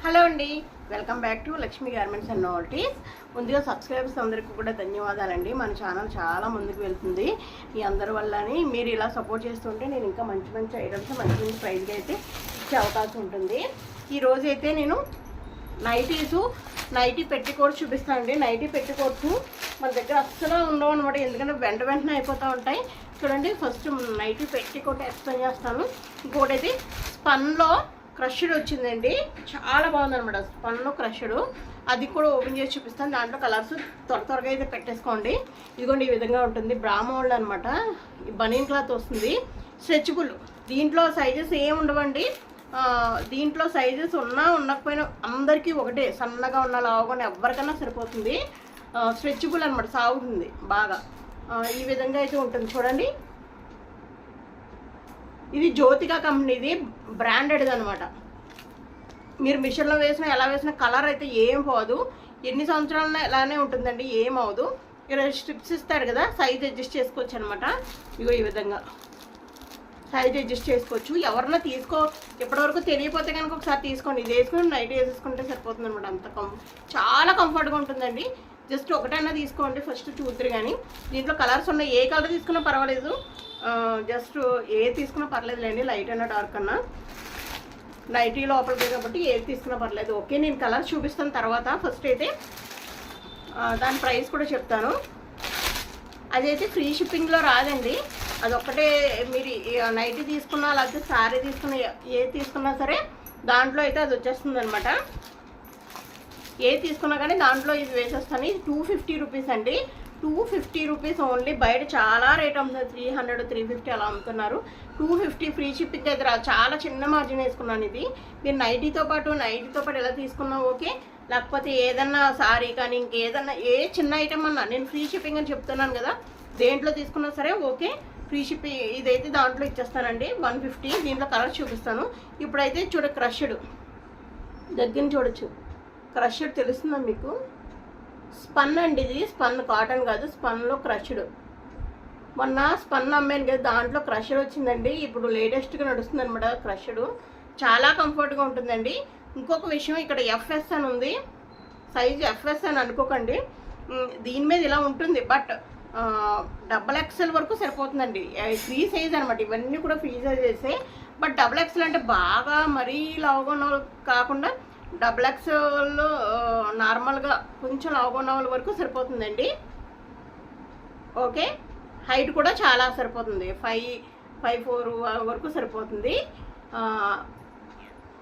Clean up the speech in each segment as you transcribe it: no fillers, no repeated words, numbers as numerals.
Hello అండి, welcome back to Lakshmi garments and నోవల్టీస్. ముందుగా subscribers అందరికీ కూడా ధన్యవాదాలండి. మన ఛానల్ చాలా ముందుకు వెళ్తుంది మీ అందరి వల్లని. మీరు ఇలా సపోర్ట్ చేస్తుంటే నేను ఇంకా మంచి మంచి ఐటమ్స్ మంచి మంచి ప్రైస్గా అయితే ఇచ్చే అవకాశం ఉంటుంది. ఈరోజు అయితే నేను నైటీ పెట్టికోట్స్ చూపిస్తానండి. నైటీ పెట్టికోట్స్ మన దగ్గర అస్సలు ఉండవు అనమాట, ఎందుకంటే వెంటనే అయిపోతూ ఉంటాయి. చూడండి, ఫస్ట్ నైటీ పెట్టికోట్ ఎక్స్ప్లెయిన్ చేస్తాను. ఇంకోటి అయితే స్పన్లో క్రష్డ్ వచ్చిందండి, చాలా బాగుందనమాట. స్పన్లో క్రష్డ్, అది కూడా ఓపెన్ చేసి చూపిస్తాను. దాంట్లో కలర్స్ త్వరగా అయితే పెట్టేసుకోండి. ఇదిగోండి, ఈ విధంగా ఉంటుంది. బ్రామోల్డ్ అనమాట, బనీన్ క్లాత్ వస్తుంది, స్ట్రెచబుల్. దీంట్లో సైజెస్ ఏమి ఉండవండి. దీంట్లో సైజెస్ ఉండకపోయినా అందరికీ ఒకటే, సన్నగా ఉన్న లావుగా ఎవరికైనా సరిపోతుంది. స్ట్రెచబుల్ అనమాట, సాగుతుంది బాగా. ఈ విధంగా అయితే ఉంటుంది చూడండి. ఇది జ్యోతిక కంపెనీది, బ్రాండెడ్ది అనమాట. మీరు మిషన్లో వేసినా ఎలా వేసినా కలర్ అయితే ఏం పోదు, ఎన్ని సంవత్సరాలైనా ఎలానే ఉంటుందండి, ఏం అవ్వదు. ఇక్కడ స్ట్రిప్స్ ఇస్తారు కదా, సైజ్ అడ్జస్ట్ చేసుకోవచ్చు అనమాట. ఇగో ఈ విధంగా సైజ్ అడ్జస్ట్ చేసుకోవచ్చు. ఎవరన్నా ఇప్పటివరకు తెలియపోతే కనుక ఒకసారి తీసుకోండి. ఇది వేసుకుని నైట్ వేసేసుకుంటే సరిపోతుంది అనమాట. అంత చాలా కంఫర్ట్గా ఉంటుందండి. జస్ట్ ఒకటైనా తీసుకోండి, ఫస్ట్ చూద్దరు. కానీ దీంట్లో కలర్స్ ఉన్నాయి, ఏ కలర్ తీసుకున్నా పర్వాలేదు, జస్ట్ ఏ తీసుకున్నా పర్లేదులేండి, లైట్ అయినా డార్క్ అన్నా. నైటీ లోపలికి కాబట్టి ఏది తీసుకున్నా పర్లేదు. ఓకే, నేను కలర్ చూపిస్తాను తర్వాత. ఫస్ట్ అయితే దాని ప్రైస్ కూడా చెప్తాను. అదైతే ఫ్రీ షిప్పింగ్లో రాదండి. అదొక్కటే, మీరు నైటీ తీసుకున్నా లేకపోతే శారీ తీసుకున్నా, ఏది తీసుకున్నా సరే దాంట్లో అయితే అది వచ్చేస్తుంది అనమాట. ఏది తీసుకున్నా కానీ దాంట్లో ఇది వేసేస్తాను. ఇది 250 రూపీస్ అండి, 250 రూపీస్ ఓన్లీ. బయట చాలా రేట్ అమ్ముతుంది, 300 350 అలా అమ్ముతున్నారు. 250 ఫ్రీ షిప్పింగ్ దగ్గర చాలా చిన్న మార్జిన్ వేసుకున్నాను. ఇది మీరు నైటీతో పాటు ఎలా తీసుకున్నా ఓకే, లేకపోతే ఏదన్నా సారీ కానీ ఇంకేదన్నా ఏ చిన్న ఐటమ్ అన్నా నేను ఫ్రీ షిప్పింగ్ అని చెప్తున్నాను కదా, దేంట్లో తీసుకున్నా సరే ఓకే, ఫ్రీ షిప్పింగ్. ఇదైతే దాంట్లో ఇచ్చేస్తానండి 150. దీంట్లో కలర్ చూపిస్తాను. ఇప్పుడైతే క్రష్డ్ దగ్గర చూడొచ్చు. క్రష్డ్ తెలుస్తుందా మీకు? స్పన్ అండి, ఇది స్పన్, కాటన్ కాదు, స్పన్లో క్రష్డ్. మొన్న స్పన్ అమ్మాను కదా, దాంట్లో క్రష్డ్ వచ్చిందండి. ఇప్పుడు లేటెస్ట్గా నడుస్తుంది అనమాట క్రష్డ్, చాలా కంఫర్ట్గా ఉంటుందండి. ఇంకొక విషయం, ఇక్కడ ఎఫ్ఎస్ అని ఉంది, సైజ్ ఎఫ్ఎస్ అని అనుకోకండి. దీని మీద ఇలా ఉంటుంది, బట్ XXL వరకు సరిపోతుందండి. ఫ్రీ సైజ్ అనమాట, ఇవన్నీ కూడా ఫ్రీ సైజ్ వేసే. బట్ XXL అంటే బాగా మరీ లావుగా ఉన్న వాళ్ళు కాకుండా XXL నార్మల్గా కొంచెం లావుగా ఉన్న వాళ్ళ వరకు సరిపోతుందండి. ఓకే, హైట్ కూడా చాలా సరిపోతుంది, 5'4" వరకు సరిపోతుంది.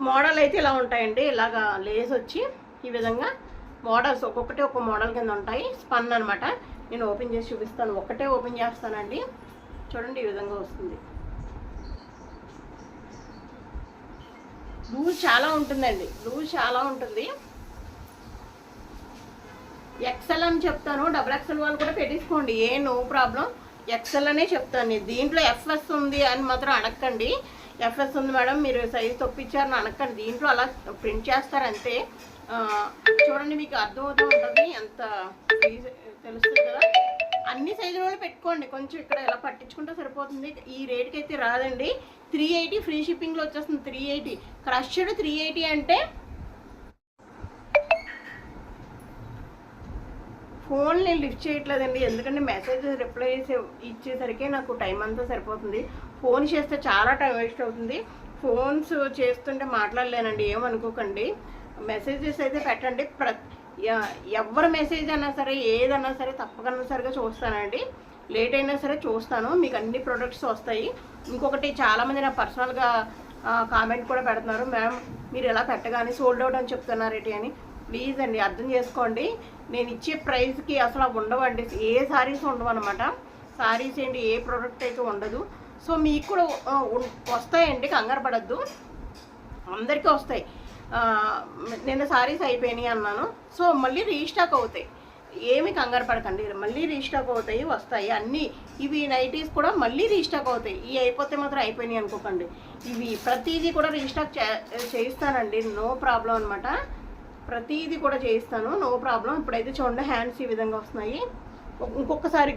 మోడల్ అయితే ఇలా ఉంటాయండి, ఇలాగా లేస్ వచ్చి ఈ విధంగా మోడల్స్ ఒక్కొక్కటి ఒక మోడల్ కింద ఉంటాయి. స్పన్ అనమాట. నేను ఓపెన్ చేసి చూపిస్తాను, ఒక్కటే ఓపెన్ చేస్తానండి. చూడండి, ఈ విధంగా వస్తుంది. లూజ్ చాలా ఉంటుందండి, లూజ్ చాలా ఉంటుంది. XL అని చెప్తాను, XXL వాళ్ళు కూడా పెట్టించుకోండి, నో ప్రాబ్లం. XL అనే చెప్తాను నేను. దీంట్లో FS ఉంది అని మాత్రం అడగండి. FS ఉంది మేడం, మీరు సైజ్ తప్పించారని అనకండి. దీంట్లో అలా ప్రింట్ చేస్తారంతే. చూడండి, మీకు అర్థమవుతూ ఉంటుంది, ఎంత తెలుస్తుంది కదా. అన్ని సైజుల వాళ్ళు పెట్టుకోండి, కొంచెం ఇక్కడ ఇలా పట్టించుకుంటే సరిపోతుంది. ఈ రేట్కి అయితే రాదండి. 380 ఫ్రీ షిప్పింగ్లో వచ్చేస్తుంది. 380 క్రష్డ్ 380 అంటే. ఫోన్ నేను లిఫ్ట్ చేయట్లేదండి, ఎందుకంటే మెసేజ్ రిప్లై ఇచ్చేసరికి నాకు టైం అంతా సరిపోతుంది. ఫోన్ చేస్తే చాలా టైం వేస్ట్ అవుతుంది. ఫోన్స్ చేస్తుంటే మాట్లాడలేనండి, ఏమనుకోకండి. మెసేజెస్ అయితే పెట్టండి. ఎవరి మెసేజ్ అయినా సరే, ఏదన్నా సరే తప్పనిసరిగా చూస్తానండి. లేట్ అయినా సరే చూస్తాను, మీకు అన్ని ప్రొడక్ట్స్ వస్తాయి. ఇంకొకటి, చాలామంది నా పర్సనల్గా కామెంట్ కూడా పెడుతున్నారు, మ్యామ్ మీరు ఎలా పెట్టగానే సోల్డ్ అవుట్ అని చెప్తున్నారేంటి అని. ప్లీజ్ అండి, అర్థం చేసుకోండి. నేను ఇచ్చే ప్రైస్కి అసలు ఉండవండి, ఏ సారీస్ ఉండవు అనమాట. సారీస్ ఏంటి, ఏ ప్రోడక్ట్ అయితే ఉండదు. సో మీకు కూడా వస్తాయండి, కంగారు పడద్దు, అందరికీ వస్తాయి. నిన్న సారీస్ అయిపోయినాయి అన్నాను, సో మళ్ళీ రీస్టాక్ అవుతాయి, ఏమి కంగారు పడకండి. మళ్ళీ రీస్టాక్ అవుతాయి, వస్తాయి అన్నీ. ఇవి నైటీస్ కూడా మళ్ళీ రీస్టాక్ అవుతాయి. ఇవి అయిపోతే మాత్రం అయిపోయినాయి అనుకోకండి. ఇవి ప్రతిదీ కూడా రీస్టాక్ చేయిస్తానండి, నో ప్రాబ్లం అనమాట. ప్రతిదీ కూడా చేయిస్తాను, నో ప్రాబ్లం. ఇప్పుడైతే చూడండి, హ్యాండ్స్ ఈ విధంగా వస్తున్నాయి. ఇంకొకసారి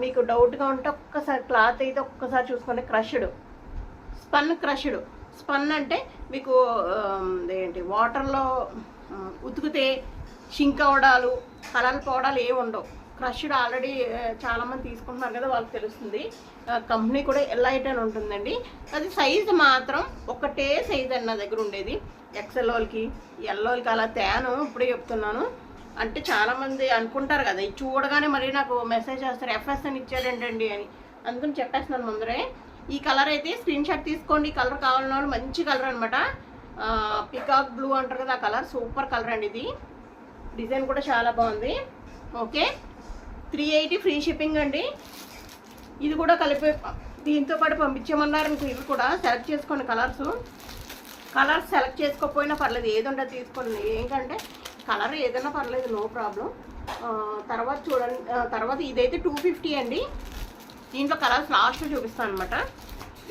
మీకు డౌట్గా ఉంటే ఒక్కసారి క్లాత్ అయితే ఒక్కసారి చూసుకోండి. Crushed, spun crushed. స్పన్ అంటే మీకు ఏంటి వాటర్లో ఉతికితే షింక్ అవడాలు కలర్ పోవడాలు ఏమి ఉండవు. క్రష్డ్ ఆల్రెడీ చాలామంది తీసుకుంటున్నారు కదా, వాళ్ళకి తెలుస్తుంది. కంపెనీ కూడా ఎల్ఐట్ అని ఉంటుందండి. అది సైజు మాత్రం ఒకటే సైజ్ అండి నా దగ్గర ఉండేది. ఎక్సెల్ వాళ్ళకి ఎల్ వాళ్ళకి అలా తేను, ఇప్పుడే చెప్తున్నాను. అంటే చాలామంది అనుకుంటారు కదా, ఇది చూడగానే మరీ నాకు మెసేజ్ చేస్తారు ఎఫ్ఎస్ అని ఇచ్చారేంటండి అని. అందుకని చెప్పేస్తున్నాను ముందరే. ఈ కలర్ అయితే స్క్రీన్ షాట్ తీసుకోండి. ఈ కలర్ కావాలన్న వాళ్ళు మంచి కలర్ అనమాట. పికాక్ బ్లూ అంటారు కదా, ఆ కలర్ సూపర్ కలర్ అండి. ఇది డిజైన్ కూడా చాలా బాగుంది. ఓకే, 380 ఫ్రీ షిప్పింగ్ అండి. ఇది కూడా కలిపి దీంతో పాటు పంపించేమన్నారు. ఇంక ఇవి కూడా సెలెక్ట్ చేసుకోండి. కలర్స్ సెలెక్ట్ చేసుకోకపోయినా పర్లేదు, ఏది ఉండదు తీసుకోండి. ఏంటంటే కలర్ ఏదైనా పర్లేదు, నో ప్రాబ్లం. తర్వాత చూడండి, తర్వాత ఇదైతే 250 అండి. దీంట్లో కలర్స్ లాస్ట్లో చూపిస్తాను అనమాట.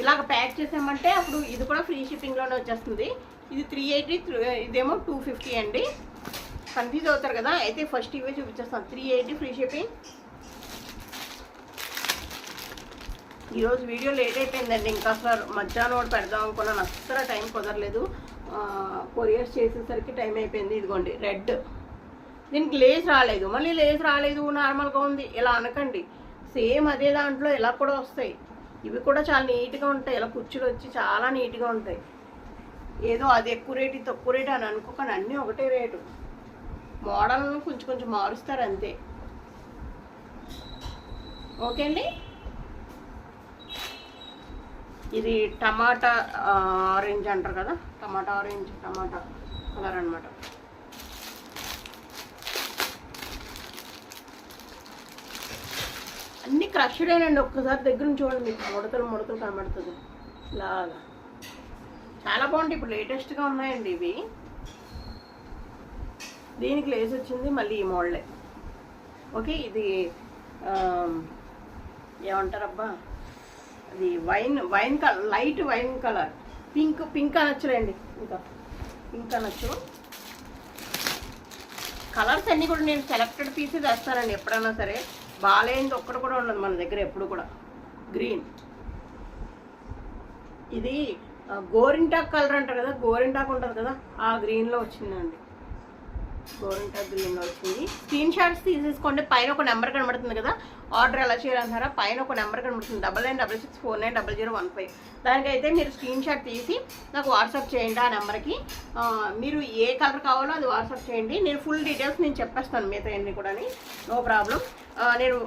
ఇలాగ ప్యాక్ చేసామంటే అప్పుడు ఇది కూడా ఫ్రీ షిప్పింగ్లోనే వచ్చేస్తుంది. ఇది 380, ఇదేమో 250 అండి. కన్ఫ్యూజ్ అవుతారు కదా, అయితే ఫస్ట్ ఇవే చూపించేస్తాను. 380 ఫ్రీ షిప్పింగ్. ఈరోజు వీడియో లేట్ అయిపోయిందండి. ఇంకా అసలు మధ్యాహ్నం ఒకటి పెడదాం అనుకున్నాను, అస్సలు టైం కుదరలేదు. కొరియర్స్ చేసేసరికి టైం అయిపోయింది. ఇదిగోండి రెడ్, దీనికి లేస్ రాలేదు. మళ్ళీ లేస్ రాలేదు, నార్మల్గా ఉంది ఇలా అనకండి. సేమ్ అదే దాంట్లో ఇలా కూడా వస్తాయి. ఇవి కూడా చాలా నీట్గా ఉంటాయి. ఇలా కుర్చీలు వచ్చి చాలా నీట్గా ఉంటాయి. ఏదో అది ఎక్కువ రేటు ఇది తక్కువ రేటు అని అనుకోకండి, అన్నీ ఒకటే రేటు. మోడల్ను కొంచెం కొంచెం మారుస్తారు అంతే. ఓకే అండి. ఇది టమాటా ఆరెంజ్ అంటారు కదా, టమాటా ఆరెంజ్, టమాటా కలర్ అనమాట. అన్ని క్రష్డేనండి. ఒక్కసారి దగ్గర నుంచి చూడండి, మీకు ముడతలు కనబడుతుంది ఇలాగా. చాలా బాగుంటాయి. ఇప్పుడు లేటెస్ట్గా ఉన్నాయండి ఇవి. దీనికి లేస్ వచ్చింది మళ్ళీ ఈ మోడలే. ఓకే, ఇది ఏమంటారబ్బా, అది wine colour, light wine colour, pink అనొచ్చులేండి. ఇంకా పింక్ అనొచ్చు. కలర్స్ అన్నీ కూడా నేను సెలెక్టెడ్ పీసెస్ వేస్తానండి ఎప్పుడైనా సరే. బాగాలేనిది ఒక్కటి కూడా ఉండదు మన దగ్గర ఎప్పుడు కూడా. గ్రీన్, ఇది గోరింటాక్ కలర్ అంటారు కదా, గోరింటాక్ ఉంటుంది కదా, ఆ గ్రీన్లో వచ్చిందండి. గోరింటాక్ గ్రీన్లో వచ్చింది. స్క్రీన్ షాట్స్ తీసేసుకోండి. పైన ఒక నెంబర్ కనబడుతుంది కదా, ఆర్డర్ ఎలా చేయాలంటారా, పైన ఒక నెంబర్ కనబడుతుంది 9966490015. దానికైతే మీరు స్క్రీన్ షాట్ తీసి నాకు వాట్సాప్ చేయండి. ఆ నెంబర్కి మీరు ఏ కలర్ కావాలో అది వాట్సాప్ చేయండి. నేను ఫుల్ డీటెయిల్స్ నేను చెప్పేస్తాను మిగతా అన్ని కూడా, నో ప్రాబ్లం. నేను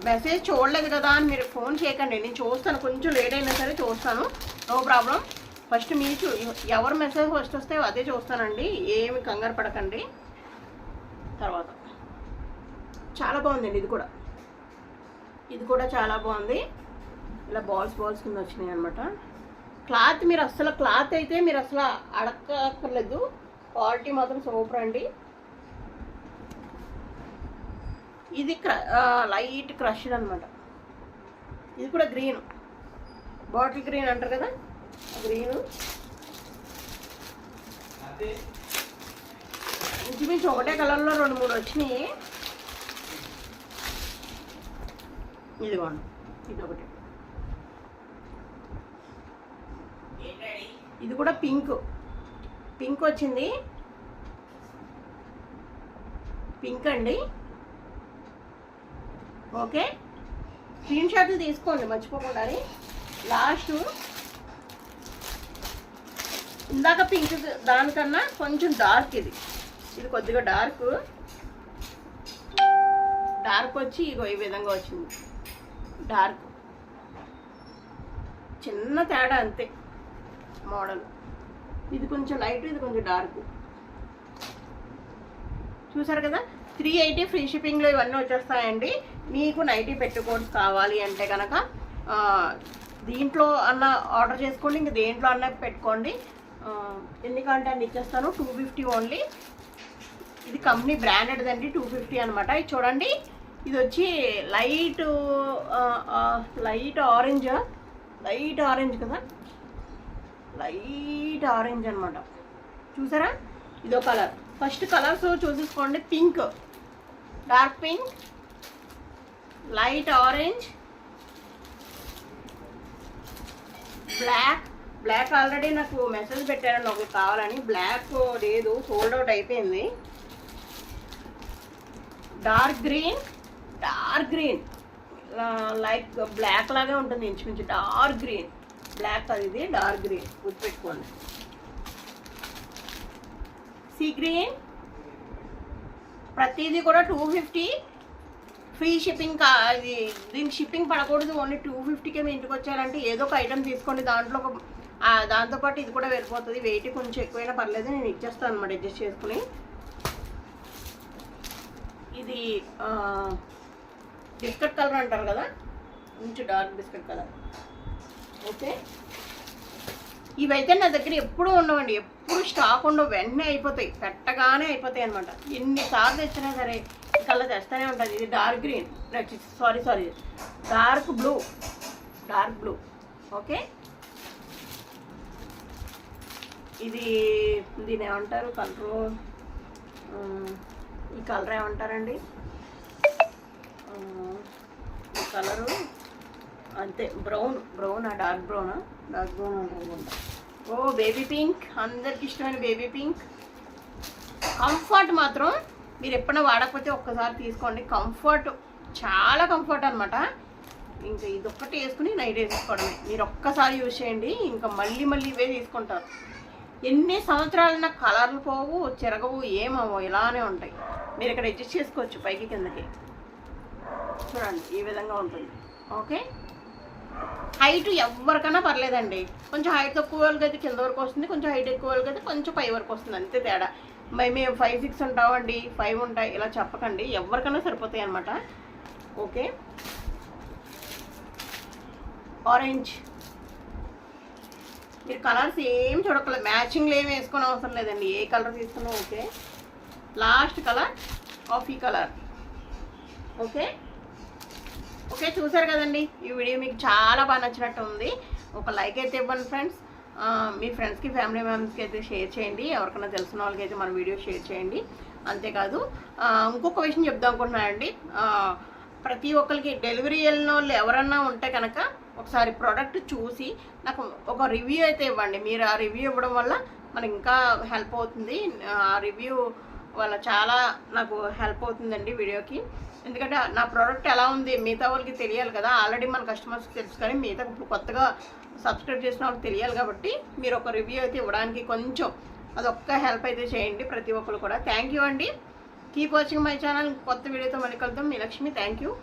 మెసేజ్ చూడలేదు కదా అని మీరు ఫోన్ చేయకండి, నేను చూస్తాను. కొంచెం లేట్ అయినా సరే చూస్తాను, నో ప్రాబ్లం. ఫస్ట్ మీరు ఎవరు మెసేజ్ ఫస్ట్ వస్తే అదే చూస్తానండి, ఏమి కంగారు పడకండి. తర్వాత చాలా బాగుందండి. ఇది కూడా చాలా బాగుంది. ఇలా బాల్స్ కింద వచ్చినాయి అనమాట. క్లాత్ మీరు అసలు అడక్కర్లేదు. క్వాలిటీ మాత్రం సూపర్ అండి. ఇది లైట్ క్రష్డ్ అనమాట. ఇది కూడా గ్రీన్, బాటిల్ గ్రీన్ అంటారు కదా, గ్రీను. ఇంచుమించు ఒకటే కలర్లో 2-3 వచ్చినాయి. ఇదిగోండి, ఇది ఒకటి. ఇది కూడా పింక్ వచ్చింది. పింక్ అండి. ఓకే, స్క్రీన్ షాట్లు తీసుకోండి మర్చిపోకుండా. లాస్ట్ ఇందాక పింక్ దానికన్నా కొంచెం డార్క్. ఇది కొద్దిగా డార్క్ వచ్చి ఇగో ఈ విధంగా వచ్చింది. డార్క్ చిన్న తేడా అంతే మోడల్. ఇది కొంచెం లైట్, ఇది కొంచెం డార్క్. చూసారు కదా, 380 ఫ్రీ షిప్పింగ్లో ఇవన్నీ వచ్చేస్తాయండి. మీకు నైటీ పెట్టుకోట్స్ కావాలి అంటే కనుక దీంట్లో అన్న ఆర్డర్ చేసుకోండి, ఇంక దేంట్లో అన్న పెట్టుకోండి. ఎందుకంటే అన్ని ఇచ్చేస్తాను. 250 ఓన్లీ. ఇది కంపెనీ బ్రాండెడ్ అండి, 250 అనమాట. ఇది చూడండి, ఇది వచ్చి లైట్ ఆరెంజ్ కదా, లైట్ ఆరెంజ్ అనమాట. చూసారా, ఇదో కలర్. ఫస్ట్ కలర్స్ చూసేసుకోండి. Pink, dark pink, light orange, black, black already నాకు మెసేజ్ పెట్టారండి ఒకటి కావాలని. బ్లాక్ లేదు, సోల్డ్ అవుట్ అయిపోయింది. డార్క్ గ్రీన్ లైక్ బ్లాక్ లాగే ఉంటుంది ఇంచుమించు. డార్క్ గ్రీన్, బ్లాక్ అది, ఇది డార్క్ గ్రీన్ గుర్తుపెట్టుకోండి. సీ గ్రీన్, ప్రతిదీ కూడా 250 ఫ్రీ షిప్పింగ్. ఇది దీనికి షిప్పింగ్ పడకూడదు, ఓన్లీ 250కే మీ ఇంటికి వచ్చారంటే ఏదో ఒక ఐటమ్ తీసుకోండి. దాంతోపాటు ఇది కూడా వెళ్ళిపోతుంది. వెయిట్ కొంచెం ఎక్కువైనా పర్లేదు, నేను ఇచ్చేస్తాను అనమాట అడ్జస్ట్ చేసుకుని. ఇది బిస్కెట్ కలర్ అంటారు కదా, కొంచెం డార్క్ బిస్కెట్ కలర్. ఓకే, ఇవైతే నా దగ్గర ఎప్పుడూ ఉండవండి, ఎప్పుడు స్టాక్ ఉండవు, వెంటనే అయిపోతాయి, పెట్టగానే అయిపోతాయి అనమాట. ఎన్నిసార్లు తెచ్చినా సరే కలర్ తెస్తూనే ఉంటుంది. ఇది dark green, sorry dark blue. Okay, దీని ఏమంటారు కలరు, ఈ కలర్ ఏమంటారండి, ఈ కలరు అంతే బ్రౌన్, డార్క్ బ్రౌన్ అనుకుంటా. ఓ బేబీ పింక్, అందరికి ఇష్టమైన బేబీ పింక్. కంఫర్ట్ మాత్రం మీరు ఎప్పుడైనా వాడకపోతే ఒక్కసారి తీసుకోండి. కంఫర్ట్ చాలా కంఫర్ట్ అనమాట. ఇంకా ఇదొక్కటి వేసుకుని నైట్ వేసుకోవడమే. మీరు ఒక్కసారి యూజ్ చేయండి, ఇంకా మళ్ళీ ఇవే తీసుకుంటారు. ఎన్ని సంవత్సరాలైనా కలర్లు పోవు, చెరగవు, ఏమవు, ఇలానే ఉంటాయి. మీరు ఇక్కడ అడ్జస్ట్ చేసుకోవచ్చు పైకి కిందకి. చూడండి ఈ విధంగా ఉంటుంది. ఓకే, హైట్ ఎవరికైనా పర్లేదండి. కొంచెం హైట్ తక్కువ వాళ్ళకి అయితే కింద వరకు వస్తుంది, కొంచెం హైట్ ఎక్కువ వాళ్ళకి అయితే కొంచెం పై వరకు వస్తుంది, అంతే తేడా. మేము 5'6" ఉంటామండి, 5 ఉంటాయి, ఇలా చెప్పకండి, ఎవరికైనా సరిపోతాయి అనమాట. Okay, orange. మీరు కలర్స్ ఏం చూడక్కర్లేదు, మ్యాచింగ్లు ఏమి వేసుకునే అవసరం లేదండి, ఏ కలర్ తీసుకున్నా okay. Last colour coffee colour. Okay, చూసారు కదండి, ఈ వీడియో మీకు చాలా బాగా నచ్చినట్టు ఉంది. ఒక లైక్ అయితే ఇవ్వండి ఫ్రెండ్స్. మీ ఫ్రెండ్స్కి, ఫ్యామిలీ మెంబర్స్కి అయితే షేర్ చేయండి. ఎవరికైనా తెలిసిన వాళ్ళకి అయితే మన వీడియో షేర్ చేయండి. అంతేకాదు ఇంకొక విషయం చెప్దాం అనుకుంటున్నానండి. ప్రతి ఒక్కరికి డెలివరీ వెళ్ళిన వాళ్ళు ఎవరన్నా ఉంటే కనుక ఒకసారి ప్రోడక్ట్ చూసి నాకు ఒక రివ్యూ అయితే ఇవ్వండి. మీరు ఆ రివ్యూ ఇవ్వడం వల్ల మనకి ఇంకా హెల్ప్ అవుతుంది. ఆ రివ్యూ వల్ల చాలా నాకు హెల్ప్ అవుతుందండి వీడియోకి. ఎందుకంటే నా ప్రోడక్ట్ ఎలా ఉంది మిగతా వాళ్ళకి తెలియాలి కదా. ఆల్రెడీ మన కస్టమర్స్కి తెలుసు, కానీ మిగతా ఇప్పుడు కొత్తగా సబ్స్క్రైబ్ చేసిన వాళ్ళకి తెలియాలి. కాబట్టి మీరు ఒక రివ్యూ అయితే ఇవ్వడానికి కొంచెం అదొక్క హెల్ప్ అయితే చేయండి ప్రతి ఒక్కరు కూడా. థ్యాంక్ యూ అండి. Keep watching my channel. కొత్త వీడియోతో మళ్ళీ కలుద్దాం. మీ లక్ష్మి. Thank you.